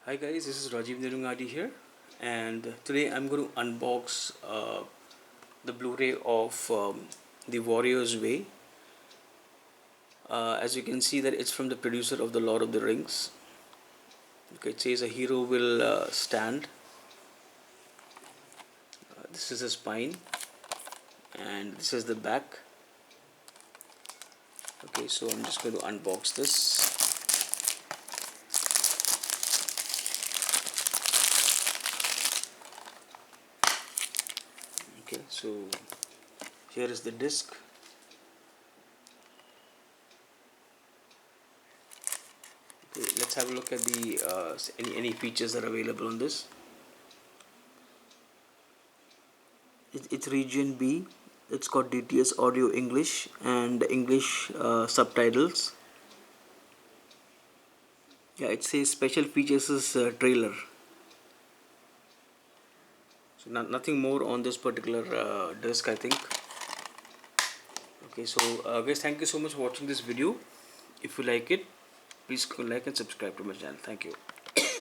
Hi guys, this is Rajiv Nedungadi here, and today I'm going to unbox the Blu-ray of the Warrior's Way. As you can see that it's from the producer of the Lord of the Rings. Okay, it says a hero will stand. This is the spine, and this is the back. Okay, so I'm just going to unbox this. Okay, so here is the disc. Okay, let's have a look at the any features that are available on this. It's region B. It's got DTS audio English and English subtitles. Yeah, it says special features is trailer. So nothing more on this particular disc, I think. Okay, so guys, thank you so much for watching this video. If you like it, please like and subscribe to my channel. Thank you.